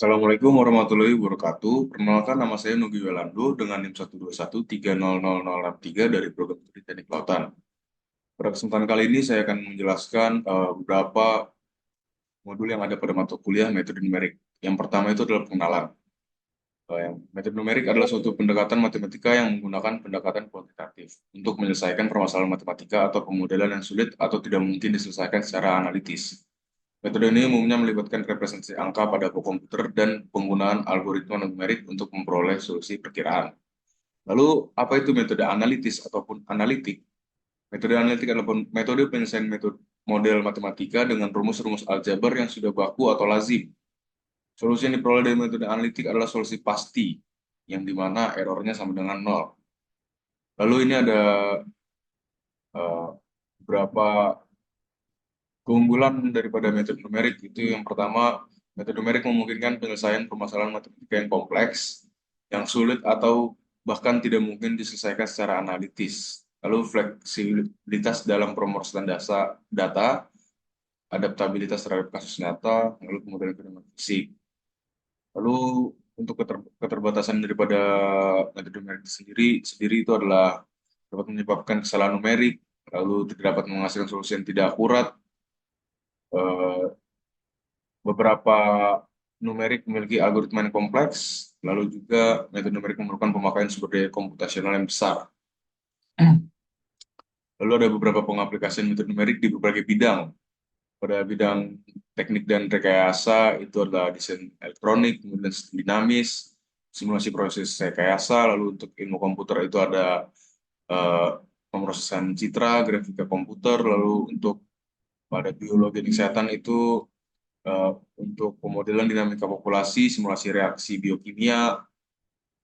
Assalamualaikum warahmatullahi wabarakatuh. Perkenalkan, nama saya Nugi Welando dengan NIM 121300063 dari Program Studi Teknik Kelautan. Pada kesempatan kali ini saya akan menjelaskan beberapa modul yang ada pada mata kuliah metode numerik. Yang pertama itu adalah pengenalan. Metode numerik adalah suatu pendekatan matematika yang menggunakan pendekatan kuantitatif untuk menyelesaikan permasalahan matematika atau pemodelan yang sulit atau tidak mungkin diselesaikan secara analitis. Metode ini umumnya melibatkan representasi angka pada komputer dan penggunaan algoritma numerik untuk memperoleh solusi perkiraan. Lalu, apa itu metode analitis ataupun analitik? Metode analitik adalah metode penyelesaian metode model matematika dengan rumus-rumus aljabar yang sudah baku atau lazim. Solusi yang diperoleh dari metode analitik adalah solusi pasti, yang dimana errornya sama dengan nol. Lalu ini ada beberapa keunggulan daripada metode numerik. Itu yang pertama, metode numerik memungkinkan penyelesaian permasalahan matematika yang kompleks, yang sulit atau bahkan tidak mungkin diselesaikan secara analitis. Lalu fleksibilitas dalam pemrosesan data, adaptabilitas terhadap kasus nyata, lalu kemudian fenomena fisik. Lalu untuk keterbatasan daripada metode numerik sendiri itu adalah dapat menyebabkan kesalahan numerik, lalu tidak dapat menghasilkan solusi yang tidak akurat. Beberapa numerik memiliki algoritma yang kompleks, lalu juga metode numerik memerlukan pemakaian sumber daya komputasional yang besar. Lalu ada beberapa pengaplikasian metode numerik di berbagai bidang. Pada bidang teknik dan rekayasa itu adalah desain elektronik, kemudian sistem dinamis, simulasi proses rekayasa, lalu untuk ilmu komputer itu ada eh, pemrosesan citra, grafika komputer, lalu untuk pada biologi dan kesehatan itu eh, untuk pemodelan dinamika populasi, simulasi reaksi biokimia,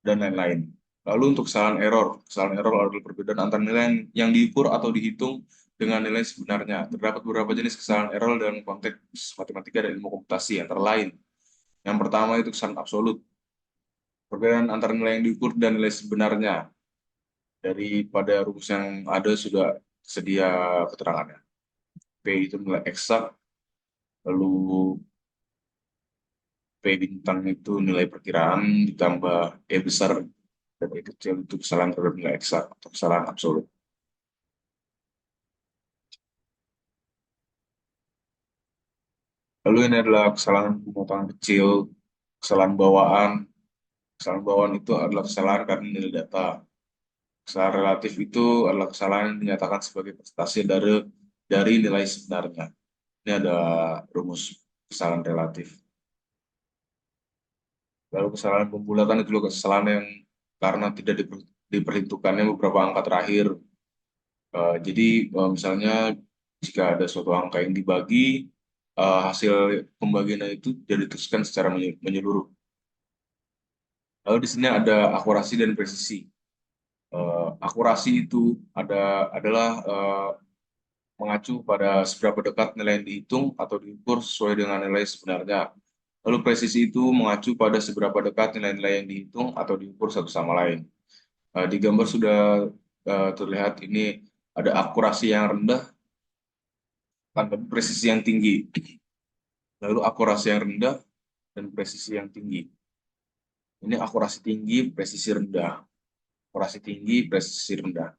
dan lain-lain. Lalu untuk kesalahan error adalah perbedaan antara nilai yang diukur atau dihitung dengan nilai sebenarnya. Terdapat beberapa jenis kesalahan error dalam konteks matematika dan ilmu komputasi, antara lain. Yang pertama itu kesalahan absolut. Perbedaan antara nilai yang diukur dan nilai sebenarnya. Daripada rumus yang ada sudah sedia keterangannya. P itu nilai eksak, lalu P bintang itu nilai perkiraan ditambah E besar dan E kecil itu kesalahan terhadap nilai eksak atau kesalahan absolut. Lalu ini adalah kesalahan pemotongan kecil, kesalahan bawaan. Kesalahan bawaan itu adalah kesalahan karena nilai data. Kesalahan relatif itu adalah kesalahan yang dinyatakan sebagai presentasi dari nilai sebenarnya. Ini ada rumus kesalahan relatif. Lalu kesalahan pembulatan itu juga kesalahan yang karena tidak diperhitungkannya beberapa angka terakhir. Jadi misalnya jika ada suatu angka yang dibagi, hasil pembagiannya itu tidak diteruskan secara menyeluruh. Lalu di sini ada akurasi dan presisi. Akurasi itu adalah mengacu pada seberapa dekat nilai yang dihitung atau diukur sesuai dengan nilai sebenarnya. Lalu presisi itu mengacu pada seberapa dekat nilai-nilai yang dihitung atau diukur satu sama lain. Di gambar sudah terlihat ini ada akurasi yang rendah tanpa presisi yang tinggi. Lalu akurasi yang rendah dan presisi yang tinggi. Ini akurasi tinggi, presisi rendah. Akurasi tinggi, presisi rendah.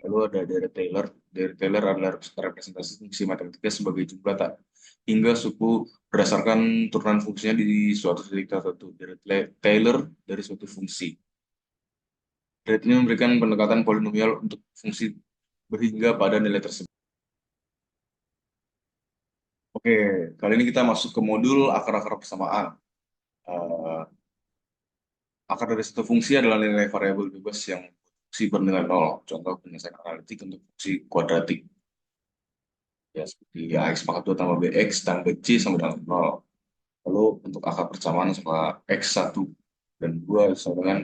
Lalu ada dari Taylor. Dari Taylor adalah representasi fungsi matematika sebagai jumlah tak hingga suku berdasarkan turunan fungsinya di suatu titik tertentu. Dari Taylor dari suatu fungsi. Dari ini memberikan pendekatan polinomial untuk fungsi berhingga pada nilai tersebut. Oke, kali ini kita masuk ke modul akar-akar persamaan. Eh, akar dari satu fungsi adalah nilai variabel bebas yang fungsi bernilai nol. Contoh penyelesaian analitik untuk fungsi kuadratik. Ya, seperti ax pangkat 2 tambah bx tambah c sama dengan nol. Lalu untuk akar persamaan sama x1 dan 2 sama dengan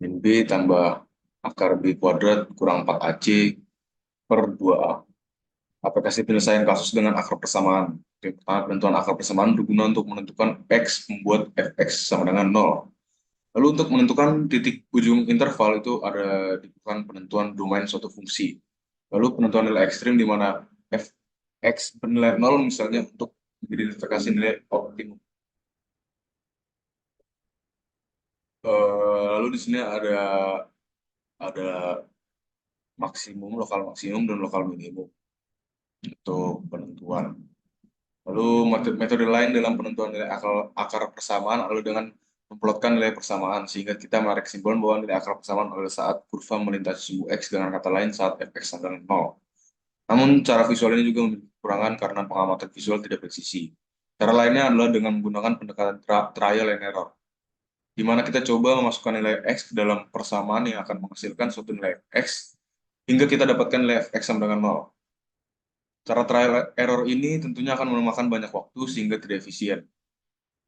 min b tambah akar b kuadrat kurang 4ac per 2a. Aplikasi penyelesaian kasus dengan akar persamaan. Pertama, penentuan akar persamaan berguna untuk menentukan x membuat fx sama dengan nol. Lalu untuk menentukan titik ujung interval itu ada dibutuhkan penentuan domain suatu fungsi. Lalu penentuan nilai ekstrim di mana fx bernilai nol misalnya untuk mengidentifikasi nilai optimum. Lalu di sini ada maksimum, lokal maksimum, dan lokal minimum untuk penentuan. Lalu metode lain dalam penentuan nilai akar persamaan adalah dengan memplotkan nilai persamaan, sehingga kita menarik kesimpulan bahwa nilai akar persamaan adalah saat kurva melintasi sumbu X, dengan kata lain saat fx sama dengan 0. Namun cara visual ini juga memiliki kekurangan karena pengamatan visual tidak presisi. Cara lainnya adalah dengan menggunakan pendekatan trial and error, di mana kita coba memasukkan nilai X ke dalam persamaan yang akan menghasilkan suatu nilai X, hingga kita dapatkan nilai fx sama dengan 0. Cara trial error ini tentunya akan memakan banyak waktu sehingga tidak efisien.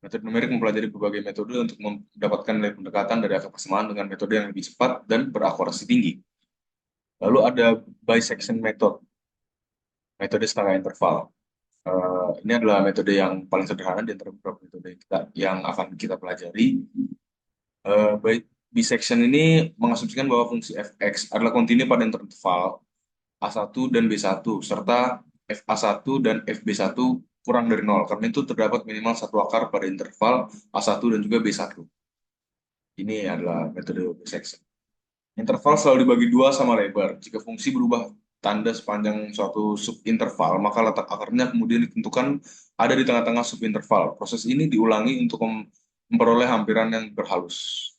Metode numerik mempelajari berbagai metode untuk mendapatkan nilai pendekatan dari akar persamaan dengan metode yang lebih cepat dan berakurasi tinggi. Lalu ada bisection method, metode setengah interval. Ini adalah metode yang paling sederhana di antara beberapa metode yang akan kita pelajari. Bisection ini mengasumsikan bahwa fungsi fx adalah kontinu pada interval A1 dan B1, serta FA1 dan FB1 kurang dari 0. Karena itu terdapat minimal satu akar pada interval A1 dan juga B1. Ini adalah metode bisection. Interval selalu dibagi dua sama lebar. Jika fungsi berubah tanda sepanjang suatu subinterval, maka letak akarnya kemudian ditentukan ada di tengah-tengah subinterval. Proses ini diulangi untuk memperoleh hampiran yang berhalus.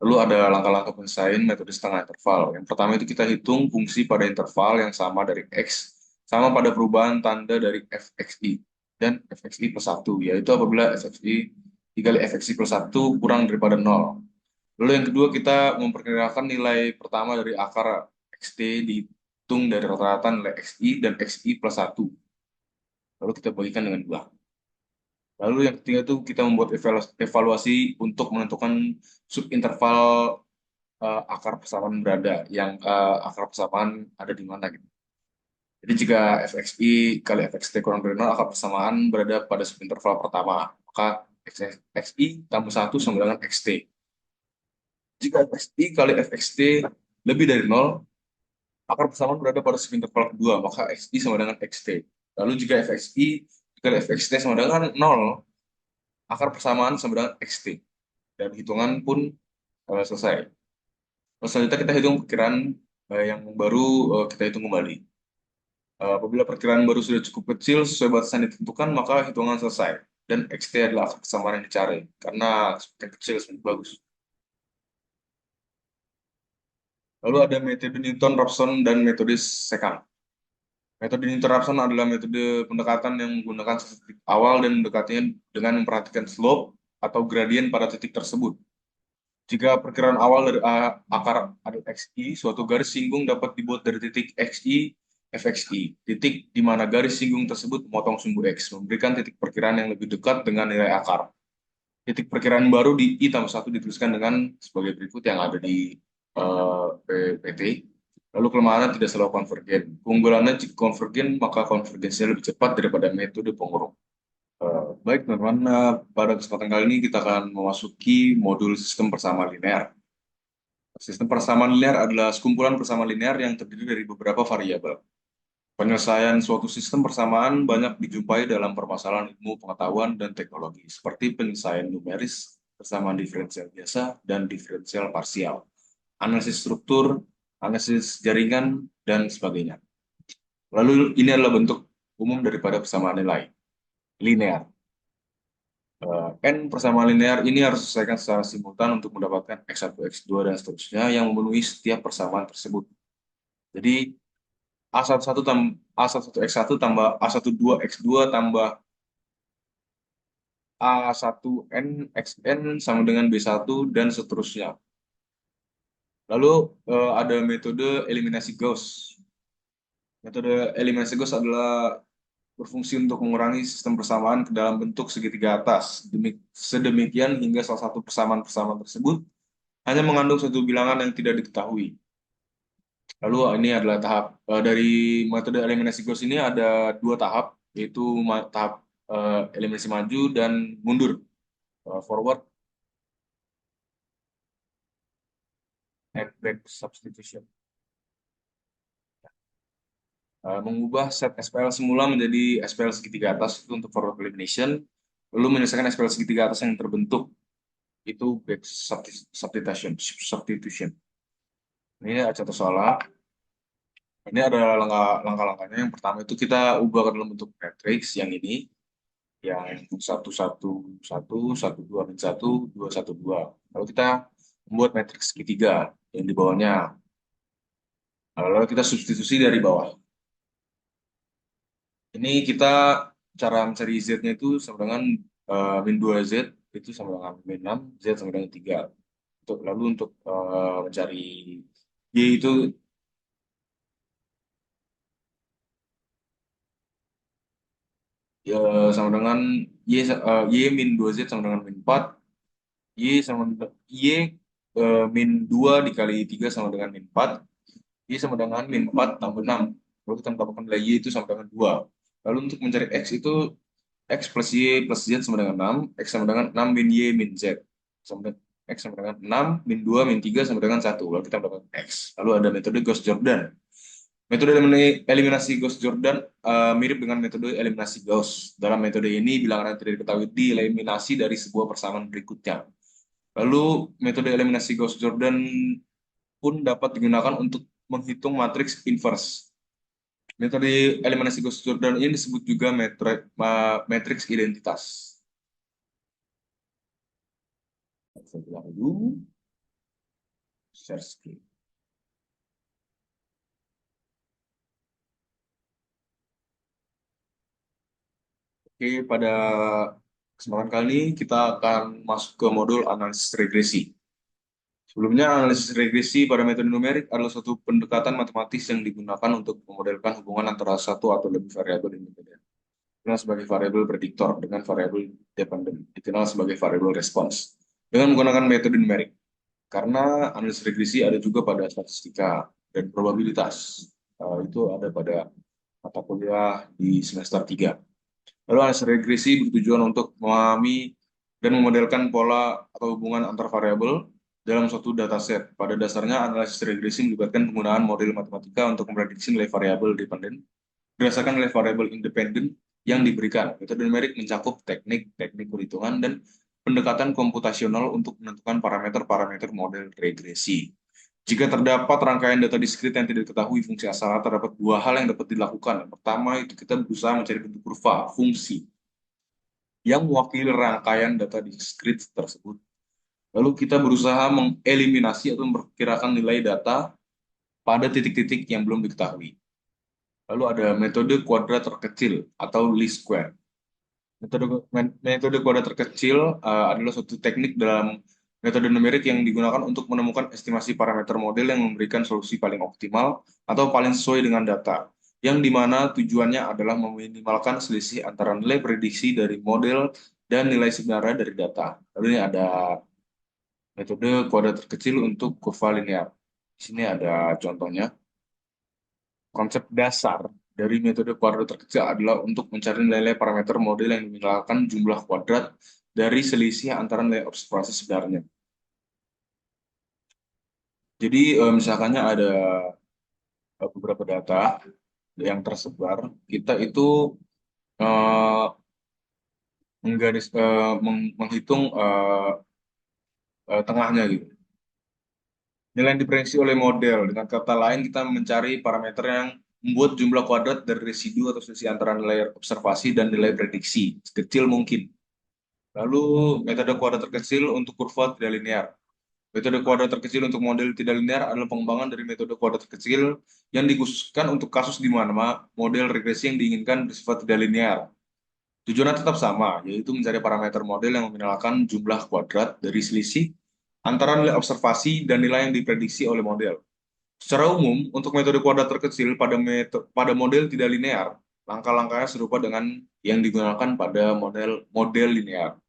Lalu ada langkah-langkah penyelesaian metode setengah interval. Yang pertama itu kita hitung fungsi pada interval yang sama dari X sama pada perubahan tanda dari fxi dan fxi plus 1, yaitu apabila fxi dikali fxi plus 1 kurang daripada 0. Lalu yang kedua, kita memperkirakan nilai pertama dari akar xt dihitung dari rata-rata nilai xi dan xi plus 1. Lalu kita bagikan dengan 2. Lalu yang ketiga itu kita membuat evaluasi untuk menentukan subinterval akar persamaan berada, yang akar persamaan ada di mana gitu. Jadi jika fxi kali fxt kurang dari 0, akar persamaan berada pada subinterval pertama, maka xi tambah 1 sama dengan xt. Jika fxi kali fxt lebih dari 0, akar persamaan berada pada subinterval kedua, maka xi sama dengan xt. Lalu jika fxi kali fxt sama dengan 0, akar persamaan sama dengan xt. Dan hitungan pun selesai. Terus selanjutnya kita hitung perkiraan yang baru, kita hitung kembali. Apabila perkiraan baru sudah cukup kecil sesuai batasan yang ditentukan, maka hitungan selesai. Dan XT adalah akar persamaan yang dicari, karena semakin kecil semakin bagus. Lalu ada metode Newton-Raphson dan metode sekant. Metode Newton-Raphson adalah metode pendekatan yang menggunakan titik awal dan mendekatinya dengan memperhatikan slope atau gradien pada titik tersebut. Jika perkiraan awal dari akar adalah XI, suatu garis singgung dapat dibuat dari titik XI, FXI, titik di mana garis singgung tersebut memotong sumbu X, memberikan titik perkiraan yang lebih dekat dengan nilai akar. Titik perkiraan baru di I tambah 1 dituliskan dengan sebagai berikut yang ada di PPT. Lalu kelemahannya tidak selalu konvergen. Keunggulannya jika konvergen, maka konvergensinya lebih cepat daripada metode pengurung. Baik teman-teman, pada kesempatan kali ini kita akan memasuki modul sistem persamaan linear. Sistem persamaan linear adalah sekumpulan persamaan linear yang terdiri dari beberapa variabel. Penyelesaian suatu sistem persamaan banyak dijumpai dalam permasalahan ilmu pengetahuan dan teknologi, seperti penyelesaian numeris, persamaan diferensial biasa, dan diferensial parsial, analisis struktur, analisis jaringan, dan sebagainya. Lalu ini adalah bentuk umum daripada persamaan nilai linear. N persamaan linear ini harus diselesaikan secara simultan untuk mendapatkan X1, X2, dan seterusnya yang memenuhi setiap persamaan tersebut. Jadi A11 X1 tambah A12 X2 tambah A1N XN sama dengan B1 dan seterusnya. Lalu ada metode eliminasi Gauss. Metode eliminasi Gauss adalah berfungsi untuk mengurangi sistem persamaan ke dalam bentuk segitiga atas. Sedemikian hingga salah satu persamaan-persamaan tersebut hanya mengandung satu bilangan yang tidak diketahui. Lalu ini adalah tahap dari metode eliminasi Gauss ini ada dua tahap, yaitu tahap eliminasi maju dan mundur, forward and back substitution. Mengubah set SPL semula menjadi SPL segitiga atas itu untuk forward elimination, lalu menyelesaikan SPL segitiga atas yang terbentuk itu batch substitution. Ini ada contoh soal. Ini adalah langkah-langkahnya. Yang pertama itu kita ubah ke dalam bentuk matriks yang ini, yang 1 1 1 1 1 2 Lalu kita membuat matriks segitiga yang di bawahnya. Lalu kita substitusi dari bawah. Ini kita cara mencari Z-nya itu sama dengan min 2Z itu sama dengan min 6, Z sama dengan 3. Lalu untuk mencari Y itu ya, sama dengan Y min 2Z sama dengan min 4, Y min 2 dikali 3 sama dengan min 4, Y sama dengan min 4 tambah 6. Lalu kita tambahkan nilai Y itu sama dengan 2. Lalu untuk mencari X itu X plus Y plus Z sama dengan 6, X sama dengan 6 min Y min Z. X sama dengan 6, min 2, min 3 sama dengan 1. Lalu kita mendapatkan X. Lalu ada metode Gauss-Jordan. Metode eliminasi Gauss-Jordan mirip dengan metode eliminasi Gauss. Dalam metode ini, bilangan yang tidak diketahui dieliminasi dari sebuah persamaan berikutnya. Lalu, metode eliminasi Gauss-Jordan pun dapat digunakan untuk menghitung matriks inverse. Metode eliminasi Gauss-Jordan ini disebut juga matriks identitas. Saya bilang dulu, share screen. Oke, pada kesempatan kali ini kita akan masuk ke modul analisis regresi. Sebelumnya, analisis regresi pada metode numerik adalah suatu pendekatan matematis yang digunakan untuk memodelkan hubungan antara satu atau lebih variabel independen, dikenal sebagai variabel prediktor, dengan variabel dependen, dikenal sebagai variabel respons, dengan menggunakan metode numerik. Karena analisis regresi ada juga pada statistika dan probabilitas. Itu ada pada mata kuliah di semester 3. Lalu analisis regresi bertujuan untuk memahami dan memodelkan pola atau hubungan antar variabel dalam suatu dataset. Pada dasarnya, analisis regresi melibatkan penggunaan model matematika untuk memprediksi nilai variabel dependen berdasarkan nilai variabel independen yang diberikan. Metode numerik mencakup teknik perhitungan dan pendekatan komputasional untuk menentukan parameter-parameter model regresi. Jika terdapat rangkaian data diskrit yang tidak diketahui fungsi asalnya, terdapat dua hal yang dapat dilakukan. Yang pertama, itu kita berusaha mencari bentuk kurva, fungsi, yang mewakili rangkaian data diskrit tersebut. Lalu kita berusaha mengeliminasi atau memperkirakan nilai data pada titik-titik yang belum diketahui. Lalu ada metode kuadrat terkecil atau least square. Metode kuadrat terkecil adalah suatu teknik dalam metode numerik yang digunakan untuk menemukan estimasi parameter model yang memberikan solusi paling optimal atau paling sesuai dengan data, yang dimana tujuannya adalah meminimalkan selisih antara nilai prediksi dari model dan nilai sebenarnya dari data. Lalu ini ada metode kuadrat terkecil untuk kurva linear. Di sini ada contohnya. Konsep dasar dari metode kuadrat terkecil adalah untuk mencari nilai-nilai parameter model yang diminimalkan jumlah kuadrat dari selisih antara nilai observasi sebenarnya. Jadi misalkannya ada beberapa data yang tersebar, kita itu eh, menghitung tengahnya gitu. Nilai yang diprediksi oleh model, dengan kata lain kita mencari parameter yang membuat jumlah kuadrat dari residu atau selisih antara nilai observasi dan nilai prediksi sekecil mungkin. Lalu metode kuadrat terkecil untuk kurva tidak linear. Metode kuadrat terkecil untuk model tidak linear adalah pengembangan dari metode kuadrat terkecil yang dikhususkan untuk kasus di mana model regresi yang diinginkan bersifat tidak linear. Tujuannya tetap sama, yaitu mencari parameter model yang meminimalkan jumlah kuadrat dari selisih antara nilai observasi dan nilai yang diprediksi oleh model. Secara umum, untuk metode kuadrat terkecil pada model tidak linear, langkah-langkahnya serupa dengan yang digunakan pada model linear.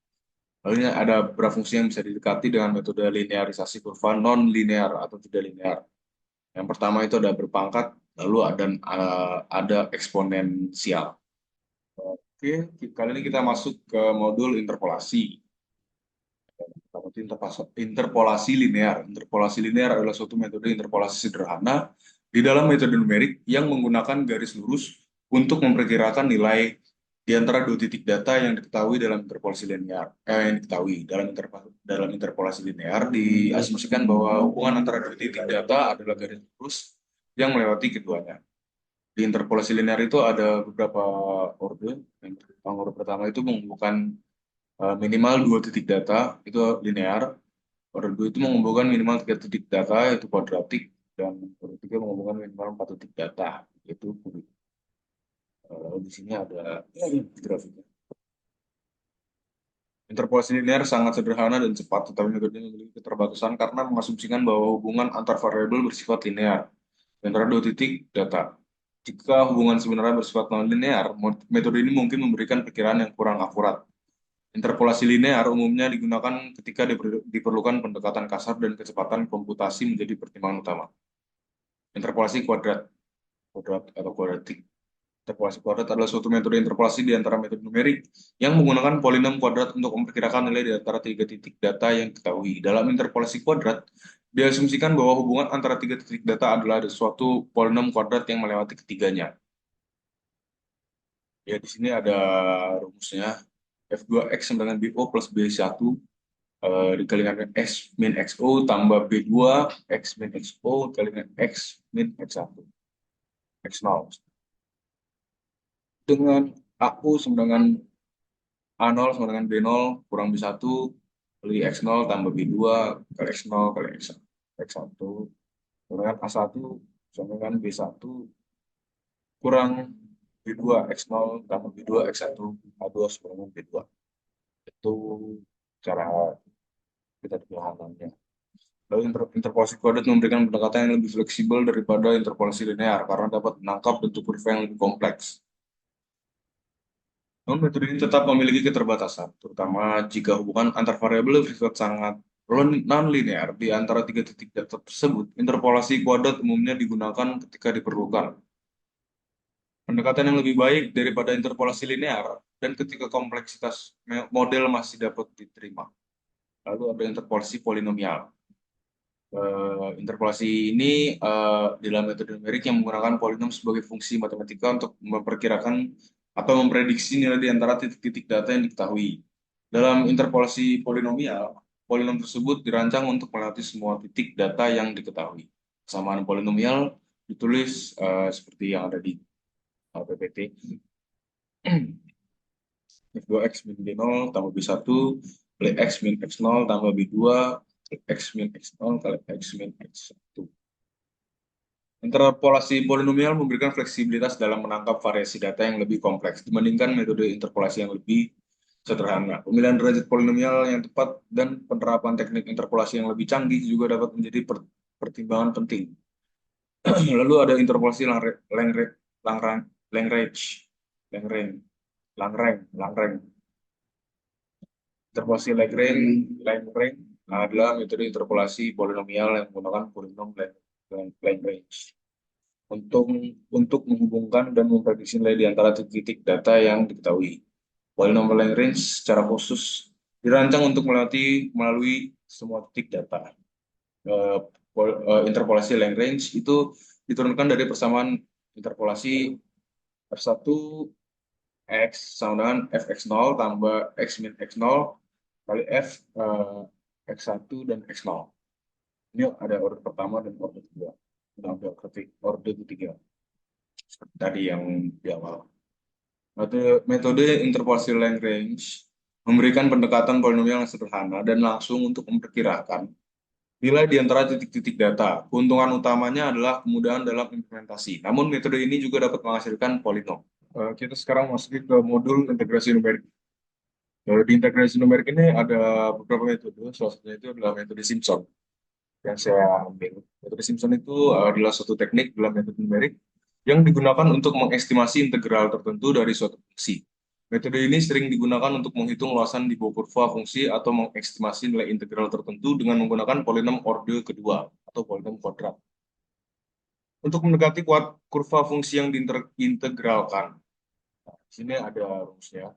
Lalu ini ada beberapa fungsi yang bisa didekati dengan metode linearisasi kurva non-linear atau tidak linear. Yang pertama itu ada berpangkat, lalu ada eksponensial. Oke, kali ini kita masuk ke modul interpolasi. Interpolasi linear. Interpolasi linear adalah suatu metode interpolasi sederhana di dalam metode numerik yang menggunakan garis lurus untuk memperkirakan nilai di antara dua titik data yang diketahui dalam interpolasi linear. Yang diketahui dalam interpolasi linear diasumsikan bahwa hubungan antara dua titik data adalah garis lurus yang melewati keduanya. Di interpolasi linear itu ada beberapa orde. Yang orde pertama itu menghubungkan minimal dua titik data itu linear. Orde dua itu menghubungkan minimal tiga titik data yaitu kuadratik, dan orde tiga menghubungkan minimal empat titik data yaitu kubik. Di sini ada grafiknya. Interpolasi linear sangat sederhana dan cepat, tetapi metodenya memiliki keterbatasan karena mengasumsikan bahwa hubungan antar variabel bersifat linear di antara dua titik data. Jika hubungan sebenarnya bersifat non-linear, metode ini mungkin memberikan perkiraan yang kurang akurat. Interpolasi linear umumnya digunakan ketika diperlukan pendekatan kasar dan kecepatan komputasi menjadi pertimbangan utama. Interpolasi kuadrat, kuadrat atau kuadratik. Interpolasi kuadrat adalah suatu metode interpolasi di antara metode numerik yang menggunakan polinom kuadrat untuk memperkirakan nilai di antara tiga titik data yang diketahui. Dalam interpolasi kuadrat, diasumsikan bahwa hubungan antara tiga titik data adalah suatu polinom kuadrat yang melewati ketiganya. Ya, di sini ada rumusnya. F2X sama dengan BO plus B1 dikali dengan X min XO tambah B2 X min XO dikali dengan X min X1 X0 dengan aku sama dengan A0 sama dengan B0 kurang B1 kali X0 tambah B2 kali X0 kali X1 dengan A1 sama dengan B1 kurang B2 X0 tambah B2 X1 A2 sama dengan B2. Itu cara kita pemahamannya. Lalu interpolasi kuadrat memberikan pendekatan yang lebih fleksibel daripada interpolasi linear karena dapat menangkap bentuk kurva yang lebih kompleks. Namun metode ini tetap memiliki keterbatasan, terutama jika hubungan antar variabel bersifat sangat non-linear di antara tiga titik data tersebut. Interpolasi kuadrat umumnya digunakan ketika diperlukan pendekatan yang lebih baik daripada interpolasi linear dan ketika kompleksitas model masih dapat diterima. Lalu ada interpolasi polinomial. Interpolasi ini dalam metode numerik yang menggunakan polinom sebagai fungsi matematika untuk memperkirakan atau memprediksi nilai di antara titik-titik data yang diketahui. Dalam interpolasi polinomial, polinom tersebut dirancang untuk melewati semua titik data yang diketahui. Kesamaan polinomial ditulis seperti yang ada di PPT. F2X min B0 tambah B1 kali X min X0 tambah B2 X min X0 kali X min X1. Interpolasi polinomial memberikan fleksibilitas dalam menangkap variasi data yang lebih kompleks dibandingkan metode interpolasi yang lebih sederhana. Pemilihan derajat polinomial yang tepat dan penerapan teknik interpolasi yang lebih canggih juga dapat menjadi pertimbangan penting. Lalu ada interpolasi Lagrange. Interpolasi Lagrange adalah metode interpolasi polinomial yang menggunakan polinom Lagrange untuk menghubungkan dan memprediksi nilai di antara titik-titik data yang diketahui. Polinom Lagrange secara khusus dirancang untuk melalui semua titik data. Interpolasi Lagrange itu diturunkan dari persamaan interpolasi F1 X sama dengan Fx0 tambah X min X0 kali F X1 dan X0. Ini ada orde pertama dan orde kedua. Ada orde ketiga. Seperti tadi yang di awal. Metode interpolasi Lagrange memberikan pendekatan polinomial yang sederhana dan langsung untuk memperkirakan nilai di antara titik-titik data. Keuntungan utamanya adalah kemudahan dalam implementasi. Namun metode ini juga dapat menghasilkan polinom. Kita sekarang masuk ke modul integrasi numerik. Di integrasi numerik ini ada beberapa metode, salah satunya itu adalah metode Simpson yang saya ambil. Metode Simpson itu adalah suatu teknik dalam metode numerik yang digunakan untuk mengestimasi integral tertentu dari suatu fungsi. Metode ini sering digunakan untuk menghitung luasan di bawah kurva fungsi atau mengestimasi nilai integral tertentu dengan menggunakan polinom orde kedua atau polinom kuadrat. Untuk mendekati kurva fungsi yang diintegralkan. Di sini ada rumusnya.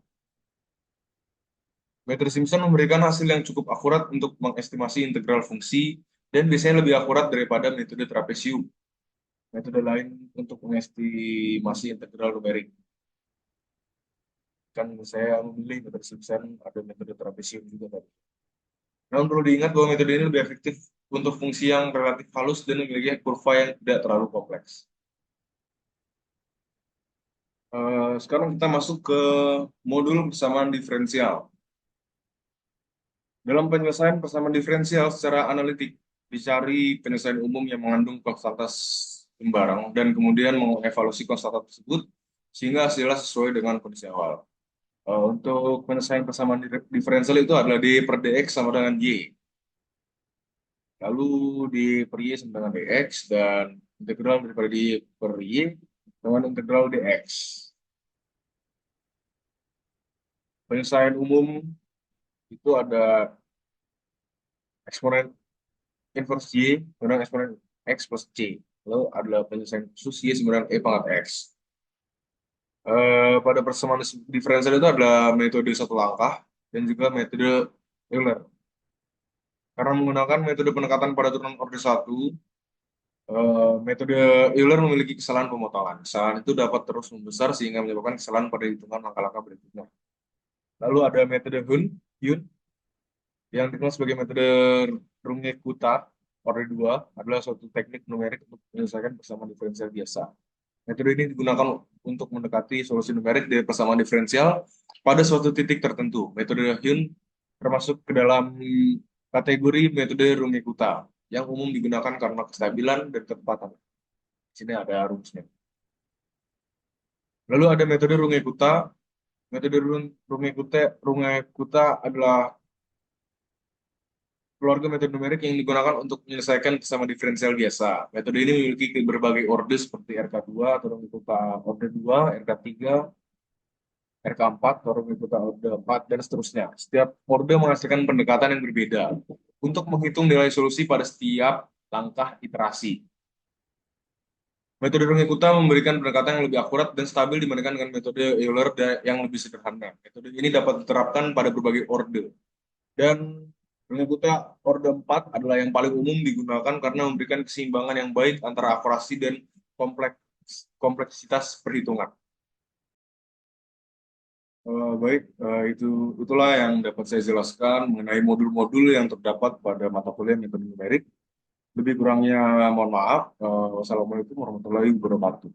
Metode Simpson memberikan hasil yang cukup akurat untuk mengestimasi integral fungsi dan biasanya lebih akurat daripada metode trapesium. Metode lain untuk mengestimasi integral numerik. kan saya memilih metode Simpson, ada metode trapesium juga tadi. Namun perlu diingat bahwa metode ini lebih efektif untuk fungsi yang relatif halus dan memiliki kurva yang tidak terlalu kompleks. Sekarang kita masuk ke modul persamaan diferensial. Dalam penyelesaian persamaan diferensial secara analitik, dicari penyelesaian umum yang mengandung konstantas sembarang dan kemudian mengevaluasi konstanta tersebut sehingga hasilnya sesuai dengan kondisi awal. Untuk penyelesaian persamaan diferensial itu adalah d per dx sama dengan y. Lalu d per y sama dengan dx dan integral daripada d per y dengan integral dx. Penyelesaian umum itu ada eksponen inverse y dengan eksponen x plus c. Lalu adalah penyelesaian khusus y sama dengan e pangkat x. Pada persamaan diferensial itu adalah metode satu langkah dan juga metode Euler. Karena menggunakan metode pendekatan pada turunan order 1, metode Euler memiliki kesalahan pemotongan. Kesalahan itu dapat terus membesar sehingga menyebabkan kesalahan pada hitungan langkah-langkah berikutnya. Lalu ada metode Yun yang dikenal sebagai metode Runge-Kutta order 2 adalah suatu teknik numerik untuk menyelesaikan persamaan diferensial biasa. Metode ini digunakan untuk mendekati solusi numerik dari persamaan diferensial pada suatu titik tertentu. Metode Yun termasuk ke dalam kategori metode Runge-Kutta yang umum digunakan karena kestabilan dan ketepatan. Di sini ada rumusnya. Lalu ada metode Runge-Kutta. Metode Runge-Kutta adalah keluarga metode numerik yang digunakan untuk menyelesaikan persamaan diferensial biasa. Metode ini memiliki berbagai orde seperti RK2 atau Runge-Kutta orde 2, RK3, RK4, atau Runge-Kutta orde 4, dan seterusnya. Setiap orde menghasilkan pendekatan yang berbeda untuk menghitung nilai solusi pada setiap langkah iterasi. Metode Runge-Kutta memberikan pendekatan yang lebih akurat dan stabil dibandingkan dengan metode Euler yang lebih sederhana. Metode ini dapat diterapkan pada berbagai orde. Dan Runge-Kutta orde 4 adalah yang paling umum digunakan karena memberikan keseimbangan yang baik antara akurasi dan kompleksitas perhitungan. Itulah yang dapat saya jelaskan mengenai modul-modul yang terdapat pada mata kuliah metode numerik. Lebih kurangnya mohon maaf. Wassalamualaikum warahmatullahi wabarakatuh.